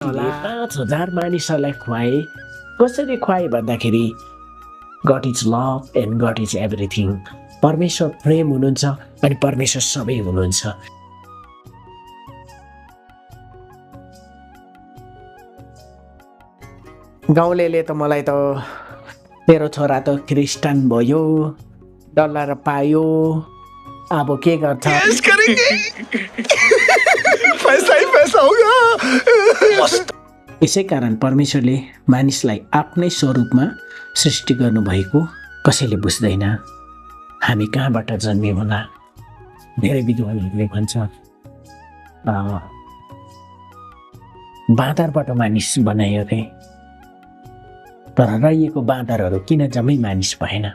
होला 5,000 मानिसहरूलाई खुवाए। कसरी खुवाए भन्दाखेरि God is love and God is everything. परमेश्वर प्रेम हुनुहुन्छ अनि परमेश्वर सबै हुनुहुन्छ। गाउँलेले त मलाई त तेरो छोरा त क्रिस्चियन भयो, डलर पायो, अब के गर्छ? पैसा ही पैसा होगा। यसै कारण परमेश्वरले मानिसलाई आफ्नै स्वरूपमा सृष्टि गर्नुभएको कसैले बुझ्दैन। हामी कहाँबाट जन्मियौँ होला? धेरै विद्वानहरूले भन्छ बाँदरबाट मानिस बनायो रे, तर रहिएको बाँदरहरू किन जम्मै मानिस भएन?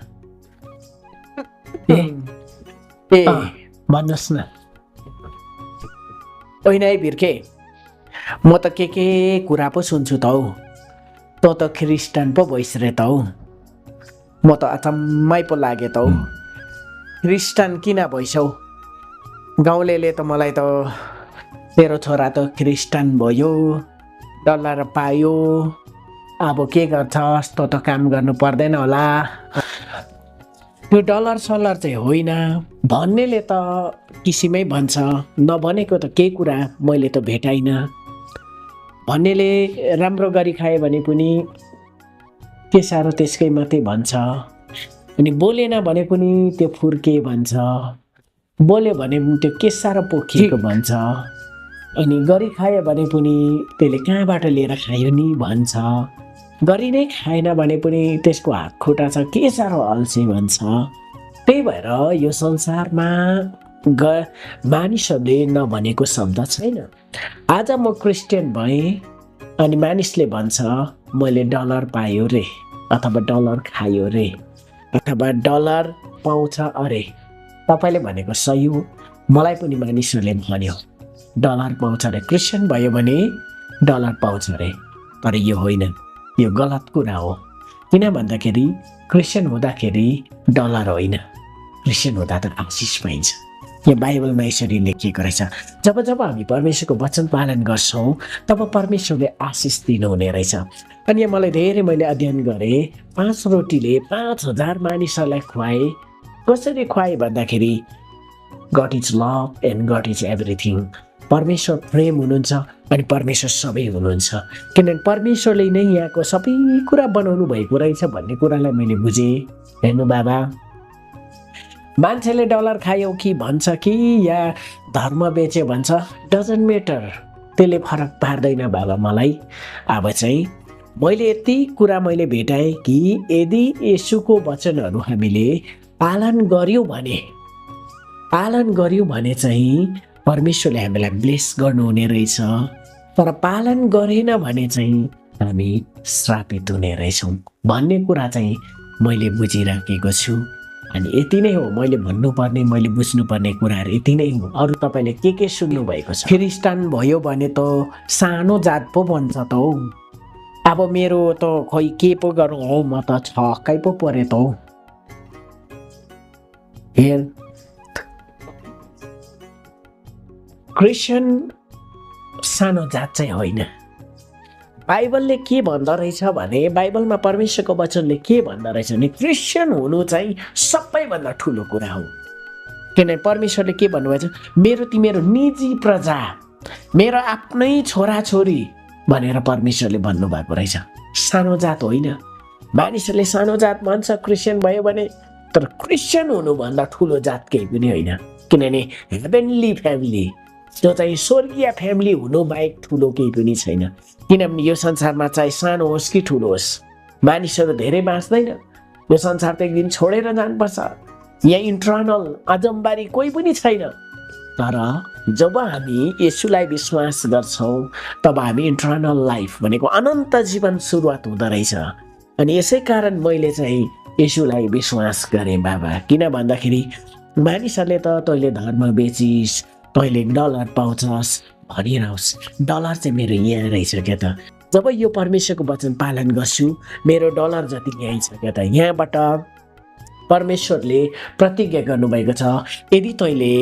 भन्नुहोस् न। होइन है भिर्के, म त के कुरा पो सुन्छु त हौ। तँ त क्रिस्चियन पो भइस रे त हौ। म त अचम्मै पो लाग्यो त हौ। क्रिस्चियन किन भइसौ? गाउँलेले त मलाई त तेरो छोरा त क्रिस्चियन भयो, डलर पायो, अब के गर्छस्? तँ त काम गर्नु पर्दैन होला। यो डलर सलर चाहिँ होइन भन्नेले त किसिमै भन्छ, नभनेको त केही कुरा मैले त भेटाइनँ। भन्नेले राम्रो गरी खायो भने पनि के साह्रो त्यसकै मात्रै भन्छ, अनि बोलेन भने पनि त्यो फुर्के भन्छ, बोल्यो भने पनि त्यो के साह्रो पोखिएको भन्छ, अनि गरी खायो भने पनि त्यसले कहाँबाट लिएर खायो नि भन्छ, गरी नै खाएन भने पनि त्यसको हात खुट्टा छ के साह्रो अल्छे भन्छ। त्यही भएर यो संसारमा मानिसहरूले नभनेको शब्द छैन। आज म क्रिस्चियन भएँ अनि मानिसले भन्छ मैले डलर पायो रे, अथवा डलर खायो रे, अथवा डलर पाउँछ अरे। तपाईँले भनेको सही हो, मलाई पनि मानिसहरूले भन्यो डलर पाउँछ अरे, क्रिस्चियन भयो भने डलर पाउँछ अरे। तर यो होइन, यो गलत कुरा हो। किन भन्दाखेरि क्रिस्चियन हुँदाखेरि डलर होइन, क्रिस्चियन हुँदा त आशिष पाइन्छ। यो बाइबलमा यसरी लेखिएको रहेछ, जब जब हामी परमेश्वरको वचन पालन गर्छौँ तब परमेश्वरले आशिष दिनुहुने रहेछ। अनि यहाँ मैले अध्ययन गरेँ, 5 रोटीले 5,000 मानिसहरूलाई खुवाए। कसरी खुवाए भन्दाखेरि God is love and God is everything. परमेश्वर प्रेम हुनुहुन्छ अनि परमेश्वर सबै हुनुहुन्छ। किनभने परमेश्वरले नै यहाँको सबै कुरा बनाउनु भएको रहेछ भन्ने कुरालाई मैले बुझेँ। हेर्नु बाबा, मान्छेले डलर खायो कि भन्छ कि या धर्म बेच्यो भन्छ, डजन्ट म्याटर, त्यसले फरक पार्दैन बाबा मलाई। अब चाहिँ मैले यति कुरा भेटाएँ कि यदि येशूको वचनहरू हामीले पालन गर्यौँ भने चाहिँ परमेश्वरले हामीलाई ब्लेस गर्नुहुने रहेछ। तर पालन गरेन भने चाहिँ हामी श्रापित हुने रहेछौँ भन्ने कुरा चाहिँ मैले बुझिराखेको छु। अनि यति नै हो मैले भन्नुपर्ने, मैले बुझ्नुपर्ने कुराहरू यति नै हो। अरू तपाईँले के सुन्नु भएको छ? क्रिस्चियन भयो भने त सानो जात पो भन्छ त हौ। अब मेरो त खोइ के पो गरौँ हौ, म त छक्कै पो परे त हौ। हेर, क्रिस्चियन सानो जात चाहिँ होइन। बाइबलले के भन्दो रहेछ भने, बाइबलमा परमेश्वरको वचनले के भन्दो रहेछ भने क्रिस्चियन हुनु चाहिँ सबैभन्दा ठुलो कुरा हो। किनभने परमेश्वरले के भन्नुभएको छ, मेरो तिम्रो निजी प्रजा, मेरो आफ्नै छोराछोरी भनेर परमेश्वरले भन्नुभएको रहेछ। सानो जात होइन। मानिसहरूले सानो जात भन्छ क्रिस्चियन भयो भने, तर क्रिस्चियन हुनुभन्दा ठुलो जात केही पनि होइन। किनभने हेभेनली फ्यामिली, त्यो चाहिँ स्वर्गीय फ्यामिली हुनु बाहेक ठुलो केही पनि छैन। किनभने यो संसारमा चाहे सानो होस् कि ठुलो होस्, मानिसहरू धेरै बाँच्दैन। यो संसार त एक दिन छोडेर जानुपर्छ। यहाँ इन्टर्नल अजम्बारी कोही पनि छैन। तर जब हामी येशूलाई विश्वास गर्छौँ तब हामी इन्टर्नल लाइफ भनेको अनन्त जीवन सुरुवात हुँदो रहेछ। अनि यसै कारण मैले चाहिँ येशूलाई विश्वास गरेँ बाबा। किन भन्दाखेरि मानिसहरूले त तैँले धर्म बेचिस्, तैँले डलर पाउँछस् भनिरहोस्, डलर चाहिँ मेरो यहाँ रहेछ क्या त। जब यो परमेश्वरको वचन पालन गर्छु मेरो डलर जति यहीँ छ क्या त। यहाँबाट परमेश्वरले प्रतिज्ञा गर्नुभएको छ, यदि तैँले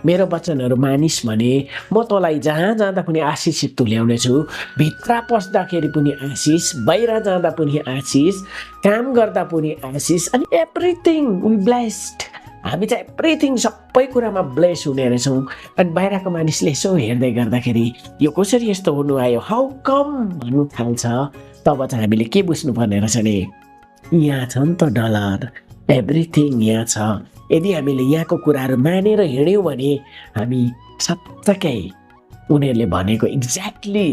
मेरो वचनहरू मानिस् भने म तँलाई जहाँ जाँदा पनि आशिषित तुल्याउनेछु। भित्र पस्दाखेरि पनि आशिष, बाहिर जाँदा पनि आशिष, काम गर्दा पनि आशिष, अनि एभ्रिथिङ वी ब्लेस्ड। हामी चाहिँ एभ्रिथिङ सबै कुरामा ब्लेस हुने रहेछौँ। अनि बाहिरको मानिसले यसो हेर्दै गर्दाखेरि यो कसरी यस्तो हुनु आयो, हाउ कम भन्नु थाल्छ। तब चाहिँ हामीले के बुझ्नुपर्ने रहेछ भने यहाँ छ नि त डलर, एभ्रिथिङ यहाँ छ। यदि हामीले यहाँको कुराहरू मानेर हिँड्यौँ भने हामी साँच्चै उनीहरूले भनेको एक्ज्याक्टली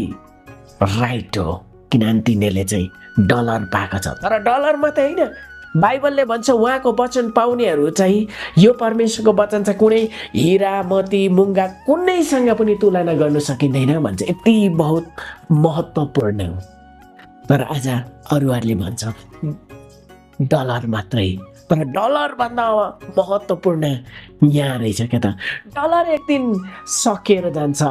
राइट हो, किनभने तिनीहरूले चाहिँ डलर पाएको छ। तर डलर मात्रै होइन, बाइबलले भन्छ उहाँको वचन पाउनेहरू चाहिँ यो परमेश्वरको वचन चाहिँ कुनै हिरा मोती मुङ्गा कुनैसँग पनि तुलना गर्न सकिँदैन भन्छ। यति बहुत महत्त्वपूर्ण हो। तर आज अरूहरूले भन्छ डलर मात्रै, तर डलरभन्दा महत्त्वपूर्ण यहाँ रहेछ क्या त। डलर एक दिन सकिएर जान्छ।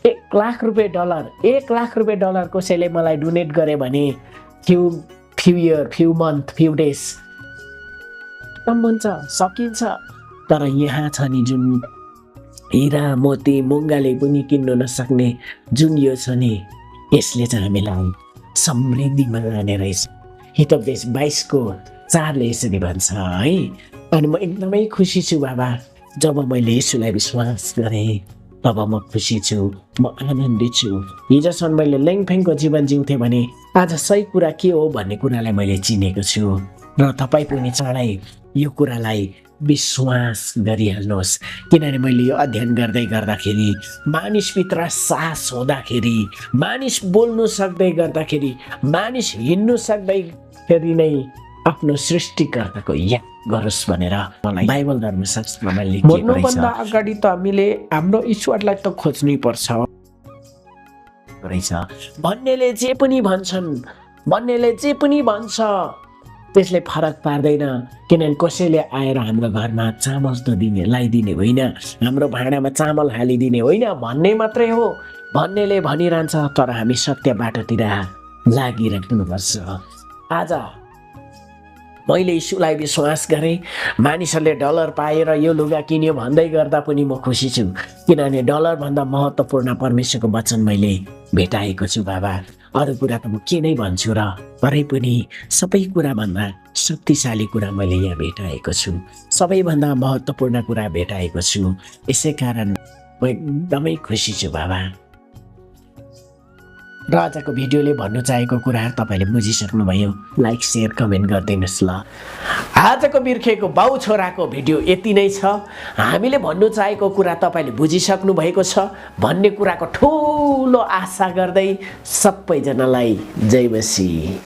1 लाख रुपियाँ डलर, 1 लाख रुपियाँ डलर कसैले मलाई डोनेट गरे भने few year, few month, few days खत्तम हुन्छ, सकिन्छ। तर यहाँ छ नि जुन हिरा मोती मुङ्गाले पनि किन्नु नसक्ने जुन यो छ नि, यसले चाहिँ हामीलाई समृद्धिमा लाने रहेछ। हितोपदेश 22:4ले यसरी भन्छ है। अनि म एकदमै खुसी छु बाबा, जब मैले यसुलाई विश्वास गरेँ तब म खुसी छु, म आनन्दित छु। हिजोसम्म मैले लेङफेङको जीवन जिउँथेँ भने आज सही कुरा के हो भन्ने कुरालाई मैले चिनेको छु। र तपाईँ पनि चाँडै यो कुरालाई विश्वास गरिहाल्नुहोस्। किनभने मैले यो अध्ययन गर्दाखेरि मानिसभित्र सास हुँदाखेरि, मानिस बोल्नु सक्दै गर्दाखेरि, मानिस हिँड्नु सक्दैखेरि नै आफ्नो सृष्टिकर्ताको याद गरोस् भनेर मलाई बाइबल धर्मशास्त्रमा लेखिएको रहेछ। भन्नुभन्दा अगाडि त हामीले हाम्रो ईश्वरलाई त खोज्नै पर्छ रहेछ। भन्नेले जे पनि भन्छन्, भन्नेले जे पनि भन्छ त्यसले फरक पार्दैन। किनभने कसैले आएर हाम्रो घरमा चामल त लगाइदिने होइन, हाम्रो भाँडामा चामल हालिदिने होइन, भन्ने मात्रै हो। भन्नेले भनिरहन्छ, तर हामी सत्य बाटोतिर लागिराख्नुपर्छ। आज मैले यीशुलाई विश्वास गरेँ, मानिसहरूले डलर पाएर यो लुगा किन्यो भन्दै गर्दा पनि म खुसी छु। किनभने डलरभन्दा महत्त्वपूर्ण परमेश्वरको वचन मैले भेटाएको छु बाबा। अरू कुरा त म के नै भन्छु र, तरै पनि सबै कुराभन्दा शक्तिशाली कुरा मैले यहाँ भेटाएको छु, सबैभन्दा महत्त्वपूर्ण कुरा भेटाएको छु। यसै कारण म एकदमै खुसी छु बाबा। र आजको भिडियोले भन्नु चाहेको कुराहरू तपाईँले बुझिसक्नुभयो। लाइक सेयर कमेन्ट गरिदिनुहोस् ल। आजको बिर्खेको बाउ छोराको भिडियो यति नै छ। हामीले भन्नु चाहेको कुरा तपाईँले बुझिसक्नु भएको छ भन्ने कुराको ठुलो आशा गर्दै सबैजनालाई जय मसी।